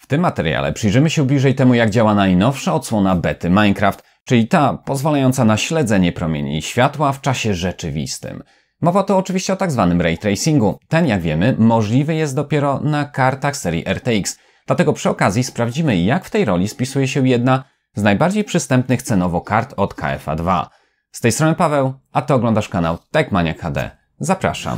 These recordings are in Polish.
W tym materiale przyjrzymy się bliżej temu, jak działa najnowsza odsłona bety Minecraft, czyli ta pozwalająca na śledzenie promieni światła w czasie rzeczywistym. Mowa tu oczywiście o tak zwanym ray tracingu. Ten, jak wiemy, możliwy jest dopiero na kartach serii RTX. Dlatego przy okazji sprawdzimy, jak w tej roli spisuje się jedna z najbardziej przystępnych cenowo kart od KFA2. Z tej strony Paweł, a Ty oglądasz kanał Techmaniac HD. Zapraszam.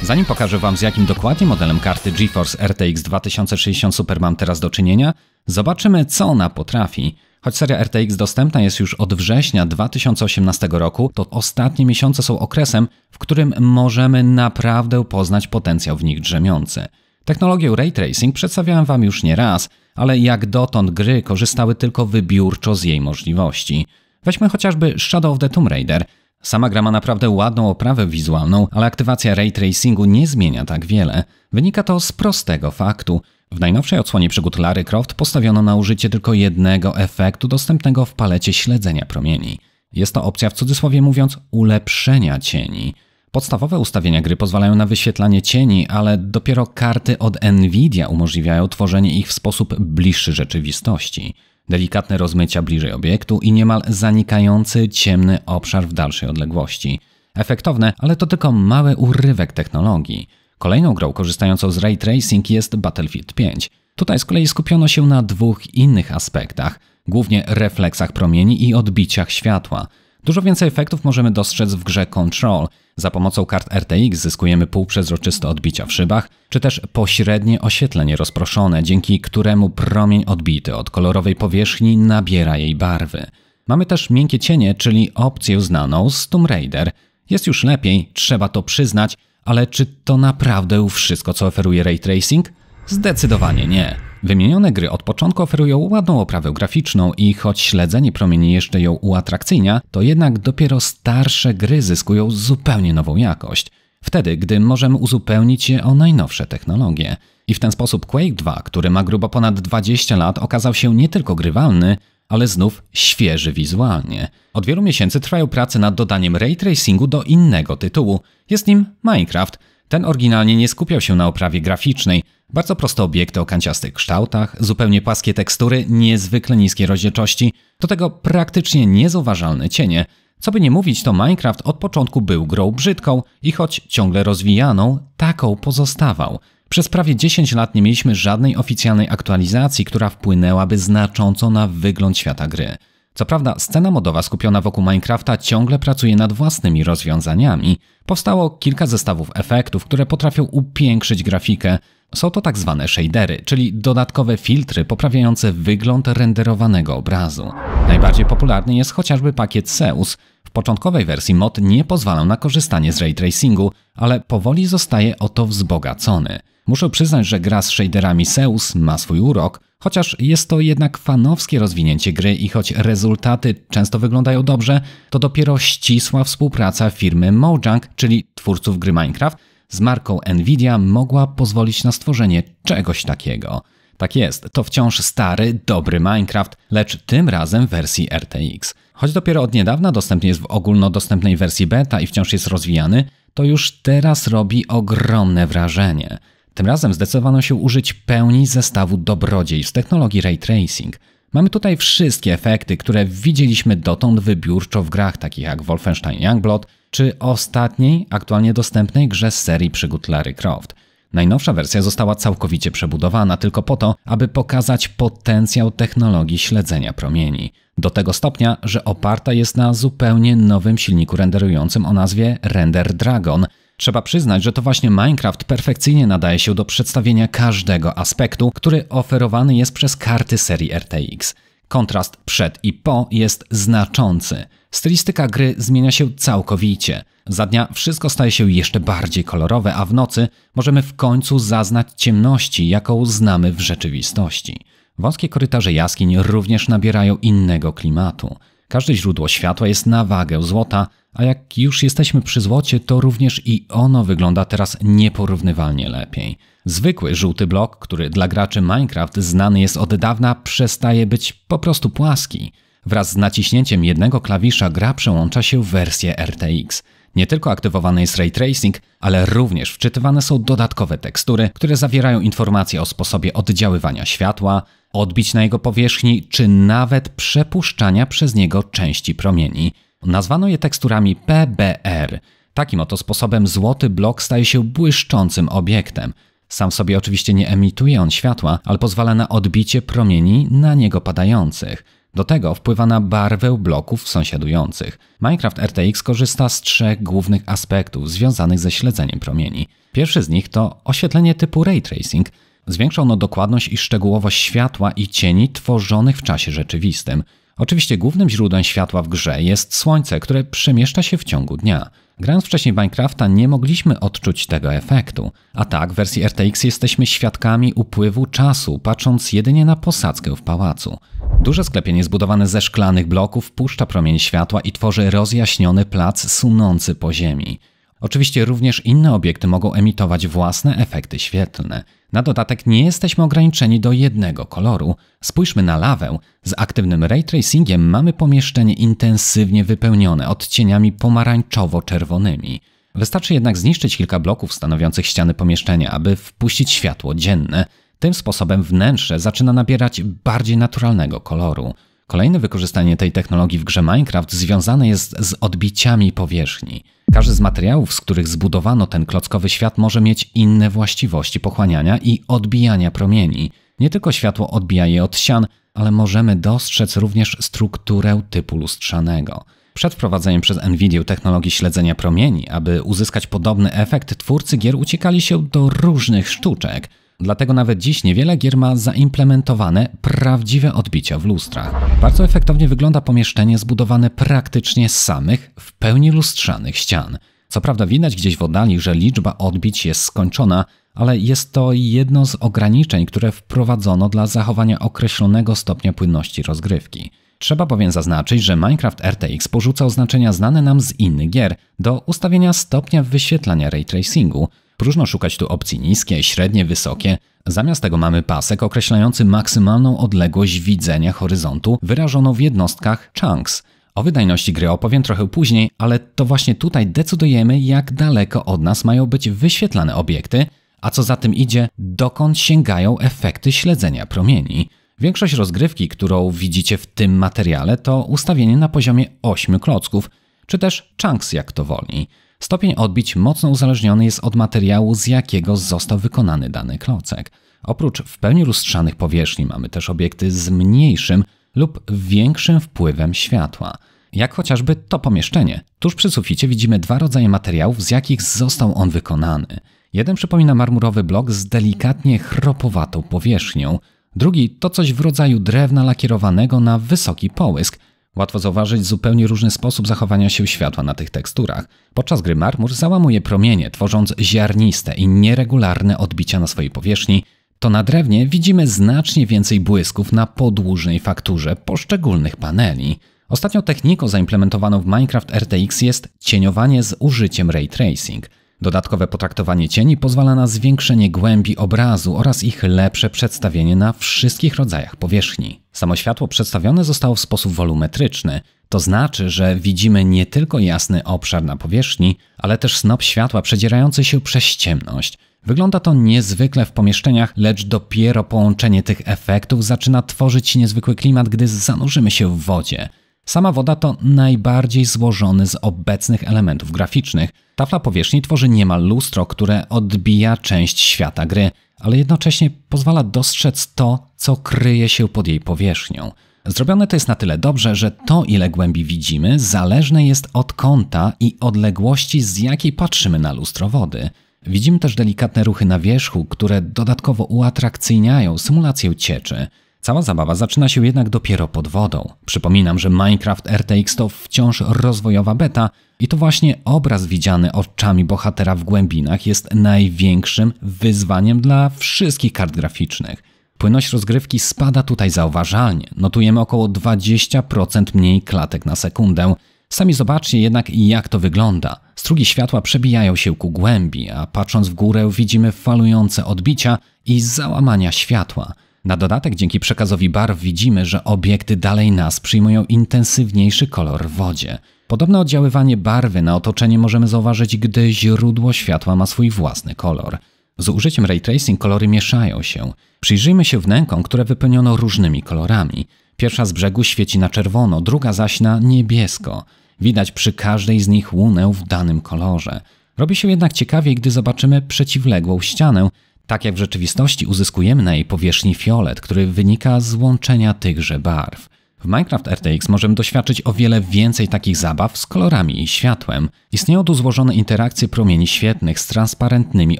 Zanim pokażę Wam, z jakim dokładnie modelem karty GeForce RTX 2060 Super mam teraz do czynienia, zobaczymy, co ona potrafi. Choć seria RTX dostępna jest już od września 2018 roku, to ostatnie miesiące są okresem, w którym możemy naprawdę poznać potencjał w nich drzemiący. Technologię Ray Tracing przedstawiałem Wam już nie raz, ale jak dotąd gry korzystały tylko wybiórczo z jej możliwości. Weźmy chociażby Shadow of the Tomb Raider. Sama gra ma naprawdę ładną oprawę wizualną, ale aktywacja Ray Tracingu nie zmienia tak wiele. Wynika to z prostego faktu. W najnowszej odsłonie przygód Lara Croft postawiono na użycie tylko jednego efektu dostępnego w palecie śledzenia promieni. Jest to opcja, w cudzysłowie mówiąc, ulepszenia cieni. Podstawowe ustawienia gry pozwalają na wyświetlanie cieni, ale dopiero karty od Nvidia umożliwiają tworzenie ich w sposób bliższy rzeczywistości. Delikatne rozmycia bliżej obiektu i niemal zanikający ciemny obszar w dalszej odległości. Efektowne, ale to tylko mały urywek technologii. Kolejną grą korzystającą z Ray Tracing jest Battlefield 5. Tutaj z kolei skupiono się na dwóch innych aspektach, głównie refleksach promieni i odbiciach światła. Dużo więcej efektów możemy dostrzec w grze Control. Za pomocą kart RTX zyskujemy półprzezroczyste odbicia w szybach, czy też pośrednie oświetlenie rozproszone, dzięki któremu promień odbity od kolorowej powierzchni nabiera jej barwy. Mamy też miękkie cienie, czyli opcję znaną z Tomb Raider. Jest już lepiej, trzeba to przyznać, ale czy to naprawdę wszystko, co oferuje Ray Tracing? Zdecydowanie nie. Wymienione gry od początku oferują ładną oprawę graficzną i choć śledzenie promieni jeszcze ją uatrakcyjnia, to jednak dopiero starsze gry zyskują zupełnie nową jakość. Wtedy, gdy możemy uzupełnić je o najnowsze technologie. I w ten sposób Quake 2, który ma grubo ponad 20 lat, okazał się nie tylko grywalny, ale znów świeży wizualnie. Od wielu miesięcy trwają prace nad dodaniem Ray Tracingu do innego tytułu. Jest nim Minecraft. Ten oryginalnie nie skupiał się na oprawie graficznej. Bardzo proste obiekty o kanciastych kształtach, zupełnie płaskie tekstury, niezwykle niskie rozdzielczości, do tego praktycznie niezauważalne cienie. Co by nie mówić, to Minecraft od początku był grą brzydką i choć ciągle rozwijaną, taką pozostawał. Przez prawie 10 lat nie mieliśmy żadnej oficjalnej aktualizacji, która wpłynęłaby znacząco na wygląd świata gry. Co prawda scena modowa skupiona wokół Minecrafta ciągle pracuje nad własnymi rozwiązaniami. Powstało kilka zestawów efektów, które potrafią upiększyć grafikę. Są to tak zwane shadery, czyli dodatkowe filtry poprawiające wygląd renderowanego obrazu. Najbardziej popularny jest chociażby pakiet Zeus. W początkowej wersji mod nie pozwalał na korzystanie z ray tracingu, ale powoli zostaje o to wzbogacony. Muszę przyznać, że gra z shaderami Zeus ma swój urok, chociaż jest to jednak fanowskie rozwinięcie gry i choć rezultaty często wyglądają dobrze, to dopiero ścisła współpraca firmy Mojang, czyli twórców gry Minecraft, z marką Nvidia mogła pozwolić na stworzenie czegoś takiego. Tak jest, to wciąż stary, dobry Minecraft, lecz tym razem w wersji RTX. Choć dopiero od niedawna dostępny jest w ogólnodostępnej wersji beta i wciąż jest rozwijany, to już teraz robi ogromne wrażenie. Tym razem zdecydowano się użyć pełni zestawu dobrodziejstw technologii Ray Tracing. Mamy tutaj wszystkie efekty, które widzieliśmy dotąd wybiórczo w grach takich jak Wolfenstein Youngblood, czy ostatniej, aktualnie dostępnej grze z serii przygód Lara Croft. Najnowsza wersja została całkowicie przebudowana tylko po to, aby pokazać potencjał technologii śledzenia promieni. Do tego stopnia, że oparta jest na zupełnie nowym silniku renderującym o nazwie Render Dragon. Trzeba przyznać, że to właśnie Minecraft perfekcyjnie nadaje się do przedstawienia każdego aspektu, który oferowany jest przez karty serii RTX. Kontrast przed i po jest znaczący. Stylistyka gry zmienia się całkowicie. Za dnia wszystko staje się jeszcze bardziej kolorowe, a w nocy możemy w końcu zaznać ciemności, jaką znamy w rzeczywistości. Wąskie korytarze jaskiń również nabierają innego klimatu. Każde źródło światła jest na wagę złota, a jak już jesteśmy przy złocie, to również i ono wygląda teraz nieporównywalnie lepiej. Zwykły żółty blok, który dla graczy Minecraft znany jest od dawna, przestaje być po prostu płaski. Wraz z naciśnięciem jednego klawisza gra przełącza się w wersję RTX. Nie tylko aktywowany jest ray tracing, ale również wczytywane są dodatkowe tekstury, które zawierają informacje o sposobie oddziaływania światła, odbić na jego powierzchni, czy nawet przepuszczania przez niego części promieni. Nazwano je teksturami PBR. Takim oto sposobem złoty blok staje się błyszczącym obiektem. Sam w sobie oczywiście nie emituje on światła, ale pozwala na odbicie promieni na niego padających. Do tego wpływa na barwę bloków sąsiadujących. Minecraft RTX korzysta z 3 głównych aspektów związanych ze śledzeniem promieni. Pierwszy z nich to oświetlenie typu ray tracing. Zwiększa ono dokładność i szczegółowość światła i cieni tworzonych w czasie rzeczywistym. Oczywiście głównym źródłem światła w grze jest słońce, które przemieszcza się w ciągu dnia. Grając wcześniej w Minecrafta nie mogliśmy odczuć tego efektu, a tak w wersji RTX jesteśmy świadkami upływu czasu, patrząc jedynie na posadzkę w pałacu. Duże sklepienie zbudowane ze szklanych bloków puszcza promień światła i tworzy rozjaśniony plac sunący po ziemi. Oczywiście również inne obiekty mogą emitować własne efekty świetlne. Na dodatek nie jesteśmy ograniczeni do jednego koloru. Spójrzmy na lawę. Z aktywnym ray tracingiem mamy pomieszczenie intensywnie wypełnione odcieniami pomarańczowo-czerwonymi. Wystarczy jednak zniszczyć kilka bloków stanowiących ściany pomieszczenia, aby wpuścić światło dzienne. Tym sposobem wnętrze zaczyna nabierać bardziej naturalnego koloru. Kolejne wykorzystanie tej technologii w grze Minecraft związane jest z odbiciami powierzchni. Każdy z materiałów, z których zbudowano ten klockowy świat, może mieć inne właściwości pochłaniania i odbijania promieni. Nie tylko światło odbija je od ścian, ale możemy dostrzec również strukturę typu lustrzanego. Przed wprowadzeniem przez Nvidię technologii śledzenia promieni, aby uzyskać podobny efekt, twórcy gier uciekali się do różnych sztuczek. Dlatego nawet dziś niewiele gier ma zaimplementowane prawdziwe odbicia w lustrach. Bardzo efektownie wygląda pomieszczenie zbudowane praktycznie z samych, w pełni lustrzanych ścian. Co prawda widać gdzieś w oddali, że liczba odbić jest skończona, ale jest to jedno z ograniczeń, które wprowadzono dla zachowania określonego stopnia płynności rozgrywki. Trzeba bowiem zaznaczyć, że Minecraft RTX porzuca oznaczenia znane nam z innych gier do ustawienia stopnia wyświetlania ray tracingu. Próżno szukać tu opcji niskie, średnie, wysokie. Zamiast tego mamy pasek określający maksymalną odległość widzenia horyzontu wyrażoną w jednostkach chunks. O wydajności gry opowiem trochę później, ale to właśnie tutaj decydujemy, jak daleko od nas mają być wyświetlane obiekty, a co za tym idzie, dokąd sięgają efekty śledzenia promieni. Większość rozgrywki, którą widzicie w tym materiale, to ustawienie na poziomie 8 klocków, czy też chunks, jak to woli. Stopień odbić mocno uzależniony jest od materiału, z jakiego został wykonany dany klocek. Oprócz w pełni lustrzanych powierzchni mamy też obiekty z mniejszym lub większym wpływem światła. Jak chociażby to pomieszczenie. Tuż przy suficie widzimy 2 rodzaje materiałów, z jakich został on wykonany. Jeden przypomina marmurowy blok z delikatnie chropowatą powierzchnią. Drugi to coś w rodzaju drewna lakierowanego na wysoki połysk. Łatwo zauważyć zupełnie różny sposób zachowania się światła na tych teksturach. Podczas gry marmur załamuje promienie, tworząc ziarniste i nieregularne odbicia na swojej powierzchni, to na drewnie widzimy znacznie więcej błysków na podłużnej fakturze poszczególnych paneli. Ostatnią techniką zaimplementowaną w Minecraft RTX jest cieniowanie z użyciem ray tracing. Dodatkowe potraktowanie cieni pozwala na zwiększenie głębi obrazu oraz ich lepsze przedstawienie na wszystkich rodzajach powierzchni. Samo światło przedstawione zostało w sposób wolumetryczny. To znaczy, że widzimy nie tylko jasny obszar na powierzchni, ale też snop światła przedzierający się przez ciemność. Wygląda to niezwykle w pomieszczeniach, lecz dopiero połączenie tych efektów zaczyna tworzyć niezwykły klimat, gdy zanurzymy się w wodzie. Sama woda to najbardziej złożony z obecnych elementów graficznych. Tafla powierzchni tworzy niemal lustro, które odbija część świata gry, ale jednocześnie pozwala dostrzec to, co kryje się pod jej powierzchnią. Zrobione to jest na tyle dobrze, że to, ile głębi widzimy, zależne jest od kąta i odległości, z jakiej patrzymy na lustro wody. Widzimy też delikatne ruchy na wierzchu, które dodatkowo uatrakcyjniają symulację cieczy. Cała zabawa zaczyna się jednak dopiero pod wodą. Przypominam, że Minecraft RTX to wciąż rozwojowa beta i to właśnie obraz widziany oczami bohatera w głębinach jest największym wyzwaniem dla wszystkich kart graficznych. Płynność rozgrywki spada tutaj zauważalnie. Notujemy około 20% mniej klatek na sekundę. Sami zobaczcie jednak, jak to wygląda. Strugi światła przebijają się ku głębi, a patrząc w górę widzimy falujące odbicia i załamania światła. Na dodatek dzięki przekazowi barw widzimy, że obiekty dalej nas przyjmują intensywniejszy kolor w wodzie. Podobne oddziaływanie barwy na otoczenie możemy zauważyć, gdy źródło światła ma swój własny kolor. Z użyciem ray tracing kolory mieszają się. Przyjrzyjmy się wnękom, które wypełniono różnymi kolorami. Pierwsza z brzegu świeci na czerwono, druga zaś na niebiesko. Widać przy każdej z nich łunę w danym kolorze. Robi się jednak ciekawiej, gdy zobaczymy przeciwległą ścianę. Tak jak w rzeczywistości uzyskujemy na jej powierzchni fiolet, który wynika z łączenia tychże barw. W Minecraft RTX możemy doświadczyć o wiele więcej takich zabaw z kolorami i światłem. Istnieją tu złożone interakcje promieni świetlnych z transparentnymi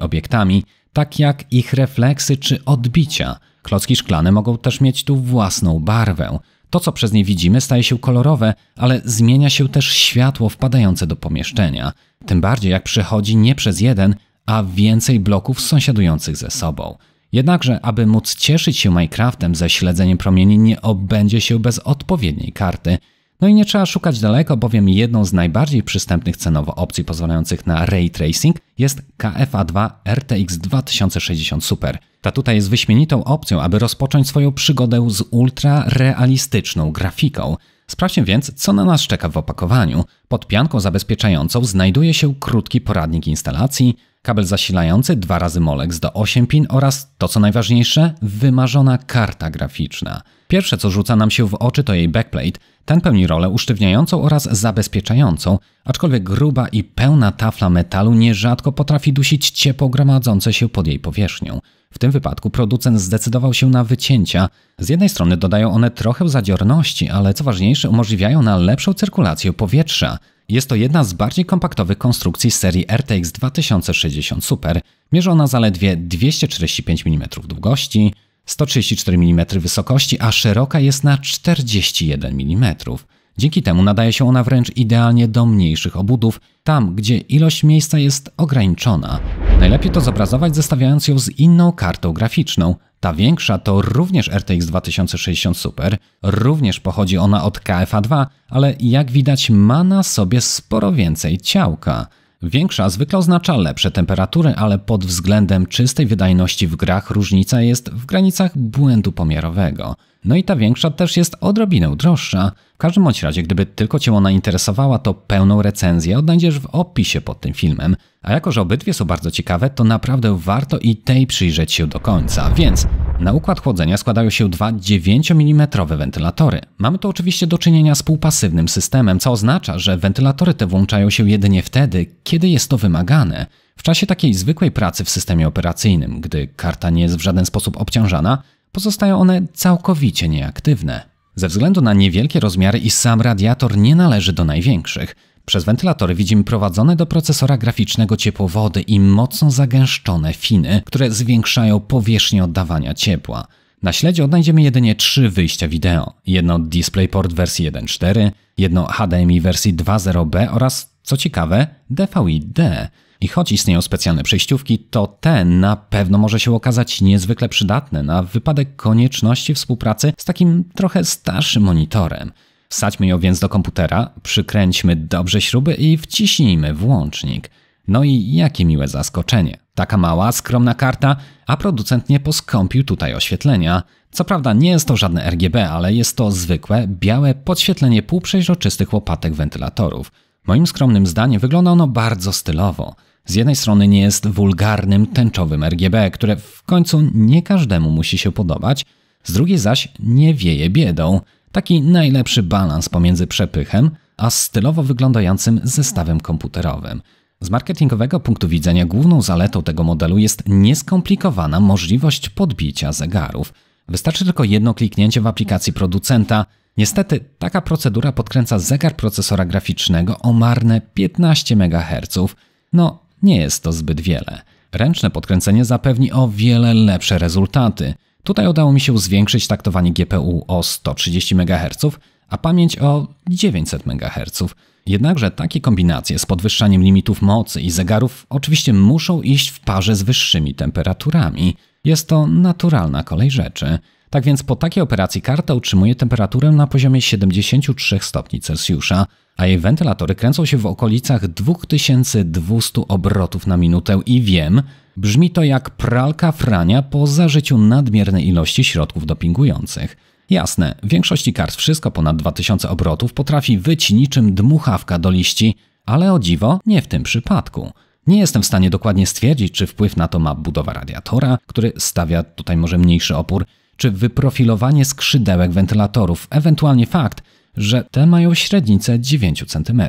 obiektami, tak jak ich refleksy czy odbicia. Klocki szklane mogą też mieć tu własną barwę. To, co przez nie widzimy, staje się kolorowe, ale zmienia się też światło wpadające do pomieszczenia. Tym bardziej jak przychodzi nie przez jeden, a więcej bloków sąsiadujących ze sobą. Jednakże, aby móc cieszyć się Minecraftem ze śledzeniem promieni, nie obędzie się bez odpowiedniej karty. No i nie trzeba szukać daleko, bowiem jedną z najbardziej przystępnych cenowo opcji pozwalających na ray tracing jest KFA2 RTX 2060 Super. Ta tutaj jest wyśmienitą opcją, aby rozpocząć swoją przygodę z ultra realistyczną grafiką. Sprawdźmy więc, co na nas czeka w opakowaniu. Pod pianką zabezpieczającą znajduje się krótki poradnik instalacji, kabel zasilający 2 razy Molex do 8 pin oraz, to co najważniejsze, wymarzona karta graficzna. Pierwsze, co rzuca nam się w oczy, to jej backplate. Ten pełni rolę usztywniającą oraz zabezpieczającą, aczkolwiek gruba i pełna tafla metalu nierzadko potrafi dusić ciepło gromadzące się pod jej powierzchnią. W tym wypadku producent zdecydował się na wycięcia. Z jednej strony dodają one trochę zadziorności, ale co ważniejsze, umożliwiają na lepszą cyrkulację powietrza. Jest to jedna z bardziej kompaktowych konstrukcji serii RTX 2060 Super. Mierzy ona zaledwie 245 mm długości, 134 mm wysokości, a szeroka jest na 41 mm. Dzięki temu nadaje się ona wręcz idealnie do mniejszych obudów, tam gdzie ilość miejsca jest ograniczona. Najlepiej to zobrazować zestawiając ją z inną kartą graficzną. Ta większa to również RTX 2060 Super, również pochodzi ona od KFA2, ale jak widać ma na sobie sporo więcej ciałka. Większa zwykle oznacza lepsze temperatury, ale pod względem czystej wydajności w grach różnica jest w granicach błędu pomiarowego. No i ta większa też jest odrobinę droższa. W każdym bądź razie, gdyby tylko Cię ona interesowała, to pełną recenzję odnajdziesz w opisie pod tym filmem. A jako że obydwie są bardzo ciekawe, to naprawdę warto i tej przyjrzeć się do końca. Więc na układ chłodzenia składają się dwa 9 mm wentylatory. Mamy tu oczywiście do czynienia z półpasywnym systemem, co oznacza, że wentylatory te włączają się jedynie wtedy, kiedy jest to wymagane. W czasie takiej zwykłej pracy w systemie operacyjnym, gdy karta nie jest w żaden sposób obciążana, pozostają one całkowicie nieaktywne. Ze względu na niewielkie rozmiary i sam radiator nie należy do największych. Przez wentylatory widzimy prowadzone do procesora graficznego ciepłowody i mocno zagęszczone finy, które zwiększają powierzchnię oddawania ciepła. Na śledzie odnajdziemy jedynie 3 wyjścia wideo. Jedno DisplayPort wersji 1.4, jedno HDMI wersji 2.0b oraz, co ciekawe, DVI-D. I choć istnieją specjalne przejściówki, to ten na pewno może się okazać niezwykle przydatny na wypadek konieczności współpracy z takim trochę starszym monitorem. Wsadźmy ją więc do komputera, przykręćmy dobrze śruby i wciśnijmy włącznik. No i jakie miłe zaskoczenie. Taka mała, skromna karta, a producent nie poskąpił tutaj oświetlenia. Co prawda nie jest to żadne RGB, ale jest to zwykłe, białe podświetlenie półprzeźroczystych łopatek wentylatorów. Moim skromnym zdaniem wygląda ono bardzo stylowo. Z jednej strony nie jest wulgarnym, tęczowym RGB, które w końcu nie każdemu musi się podobać, z drugiej zaś nie wieje biedą. Taki najlepszy balans pomiędzy przepychem a stylowo wyglądającym zestawem komputerowym. Z marketingowego punktu widzenia główną zaletą tego modelu jest nieskomplikowana możliwość podbicia zegarów. Wystarczy tylko jedno kliknięcie w aplikacji producenta. Niestety taka procedura podkręca zegar procesora graficznego o marne 15 MHz. No, nie jest to zbyt wiele. Ręczne podkręcenie zapewni o wiele lepsze rezultaty. Tutaj udało mi się zwiększyć taktowanie GPU o 130 MHz, a pamięć o 900 MHz. Jednakże takie kombinacje z podwyższaniem limitów mocy i zegarów oczywiście muszą iść w parze z wyższymi temperaturami. Jest to naturalna kolej rzeczy. Tak więc po takiej operacji karta utrzymuje temperaturę na poziomie 73 stopni Celsjusza, a jej wentylatory kręcą się w okolicach 2200 obrotów na minutę i wiem, brzmi to jak pralka Frania po zażyciu nadmiernej ilości środków dopingujących. Jasne, w większości kart wszystko ponad 2000 obrotów potrafi wyć niczym dmuchawka do liści, ale o dziwo nie w tym przypadku. Nie jestem w stanie dokładnie stwierdzić, czy wpływ na to ma budowa radiatora, który stawia tutaj może mniejszy opór, czy wyprofilowanie skrzydełek wentylatorów, ewentualnie fakt, że te mają średnicę 9 cm.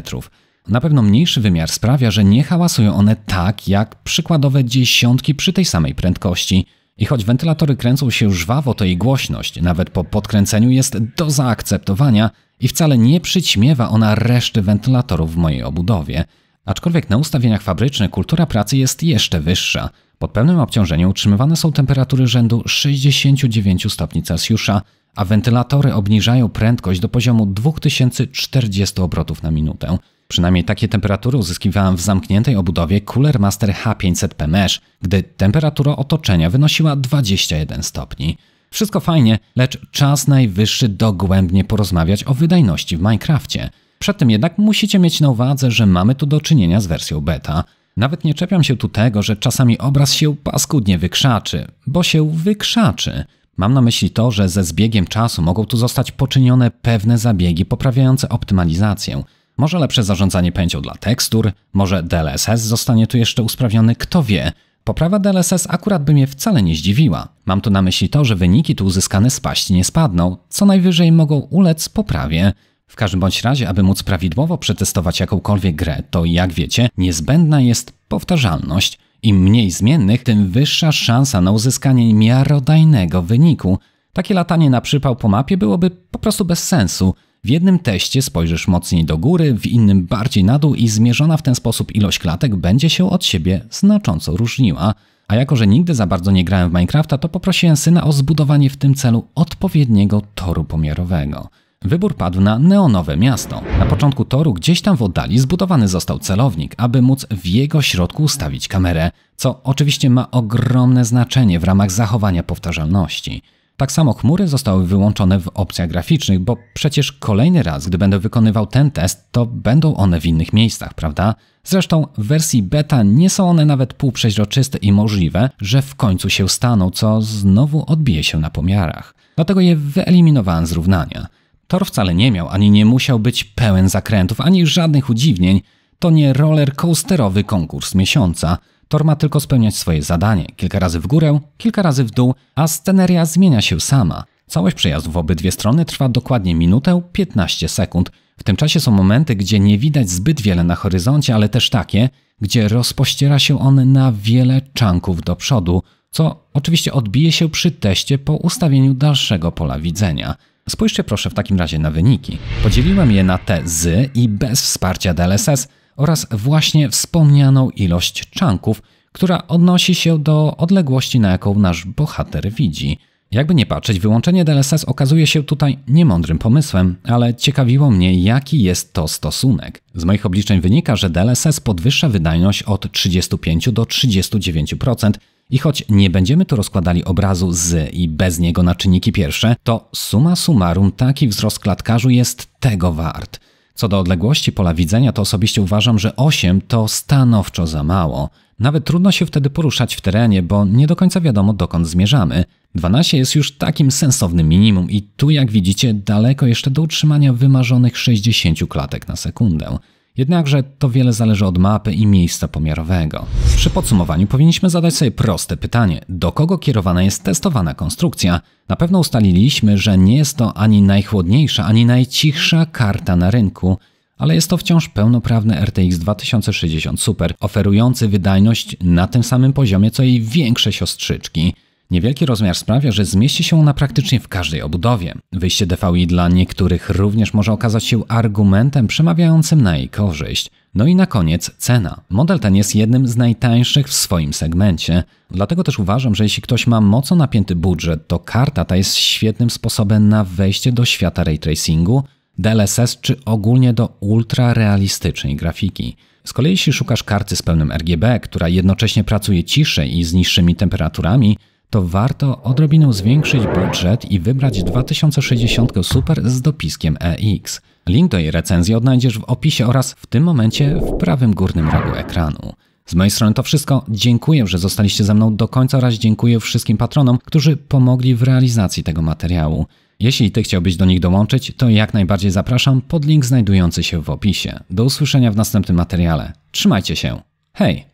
Na pewno mniejszy wymiar sprawia, że nie hałasują one tak jak przykładowe dziesiątki przy tej samej prędkości. I choć wentylatory kręcą się żwawo, to jej głośność, nawet po podkręceniu, jest do zaakceptowania i wcale nie przyćmiewa ona reszty wentylatorów w mojej obudowie. Aczkolwiek na ustawieniach fabrycznych kultura pracy jest jeszcze wyższa. Pod pełnym obciążeniem utrzymywane są temperatury rzędu 69 stopni Celsjusza, a wentylatory obniżają prędkość do poziomu 2040 obrotów na minutę. Przynajmniej takie temperatury uzyskiwałem w zamkniętej obudowie Cooler Master H500P Mesh, gdy temperatura otoczenia wynosiła 21 stopni. Wszystko fajnie, lecz czas najwyższy dogłębnie porozmawiać o wydajności w Minecrafcie. Przed tym jednak musicie mieć na uwadze, że mamy tu do czynienia z wersją beta. Nawet nie czepiam się tu tego, że czasami obraz się paskudnie wykrzaczy, bo się wykrzaczy. Mam na myśli to, że ze zbiegiem czasu mogą tu zostać poczynione pewne zabiegi poprawiające optymalizację. Może lepsze zarządzanie pamięcią dla tekstur, może DLSS zostanie tu jeszcze usprawniony, kto wie. Poprawa DLSS akurat by mnie wcale nie zdziwiła. Mam tu na myśli to, że wyniki tu uzyskane spaść nie spadną, co najwyżej mogą ulec poprawie. W każdym bądź razie, aby móc prawidłowo przetestować jakąkolwiek grę, to jak wiecie, niezbędna jest powtarzalność. Im mniej zmiennych, tym wyższa szansa na uzyskanie miarodajnego wyniku. Takie latanie na przypał po mapie byłoby po prostu bez sensu. W jednym teście spojrzysz mocniej do góry, w innym bardziej na dół i zmierzona w ten sposób ilość klatek będzie się od siebie znacząco różniła. A jako, że nigdy za bardzo nie grałem w Minecrafta, to poprosiłem syna o zbudowanie w tym celu odpowiedniego toru pomiarowego. Wybór padł na neonowe miasto. Na początku toru gdzieś tam w oddali zbudowany został celownik, aby móc w jego środku ustawić kamerę, co oczywiście ma ogromne znaczenie w ramach zachowania powtarzalności. Tak samo chmury zostały wyłączone w opcjach graficznych, bo przecież kolejny raz, gdy będę wykonywał ten test, to będą one w innych miejscach, prawda? Zresztą w wersji beta nie są one nawet półprzeźroczyste i możliwe, że w końcu się staną, co znowu odbije się na pomiarach. Dlatego je wyeliminowałem z równania. Tor wcale nie miał, ani nie musiał być pełen zakrętów, ani żadnych udziwnień. To nie roller coasterowy konkurs miesiąca. Tor ma tylko spełniać swoje zadanie. Kilka razy w górę, kilka razy w dół, a sceneria zmienia się sama. Całość przejazdów w obydwie strony trwa dokładnie minutę 15 sekund. W tym czasie są momenty, gdzie nie widać zbyt wiele na horyzoncie, ale też takie, gdzie rozpościera się on na wiele czanków do przodu, co oczywiście odbije się przy teście po ustawieniu dalszego pola widzenia. Spójrzcie proszę w takim razie na wyniki. Podzieliłem je na te z i bez wsparcia DLSS oraz właśnie wspomnianą ilość czanków, która odnosi się do odległości, na jaką nasz bohater widzi. Jakby nie patrzeć, wyłączenie DLSS okazuje się tutaj niemądrym pomysłem, ale ciekawiło mnie, jaki jest to stosunek. Z moich obliczeń wynika, że DLSS podwyższa wydajność od 35 do 39%, i choć nie będziemy tu rozkładali obrazu z i bez niego na czynniki pierwsze, to summa summarum taki wzrost klatkarzu jest tego wart. Co do odległości pola widzenia, to osobiście uważam, że 8 to stanowczo za mało. Nawet trudno się wtedy poruszać w terenie, bo nie do końca wiadomo, dokąd zmierzamy. 12 jest już takim sensownym minimum i tu, jak widzicie, daleko jeszcze do utrzymania wymarzonych 60 klatek na sekundę. Jednakże to wiele zależy od mapy i miejsca pomiarowego. Przy podsumowaniu powinniśmy zadać sobie proste pytanie, do kogo kierowana jest testowana konstrukcja? Na pewno ustaliliśmy, że nie jest to ani najchłodniejsza, ani najcichsza karta na rynku, ale jest to wciąż pełnoprawny RTX 2060 Super, oferujący wydajność na tym samym poziomie co jej większe siostrzyczki. Niewielki rozmiar sprawia, że zmieści się ona praktycznie w każdej obudowie. Wyjście DVI dla niektórych również może okazać się argumentem przemawiającym na jej korzyść. No i na koniec cena. Model ten jest jednym z najtańszych w swoim segmencie. Dlatego też uważam, że jeśli ktoś ma mocno napięty budżet, to karta ta jest świetnym sposobem na wejście do świata ray tracingu, DLSS czy ogólnie do ultrarealistycznej grafiki. Z kolei jeśli szukasz karty z pełnym RGB, która jednocześnie pracuje ciszej i z niższymi temperaturami, to warto odrobinę zwiększyć budżet i wybrać 2060 Super z dopiskiem EX. Link do jej recenzji odnajdziesz w opisie oraz w tym momencie w prawym górnym rogu ekranu. Z mojej strony to wszystko. Dziękuję, że zostaliście ze mną do końca oraz dziękuję wszystkim patronom, którzy pomogli w realizacji tego materiału. Jeśli Ty chciałbyś do nich dołączyć, to jak najbardziej zapraszam pod link znajdujący się w opisie. Do usłyszenia w następnym materiale. Trzymajcie się. Hej!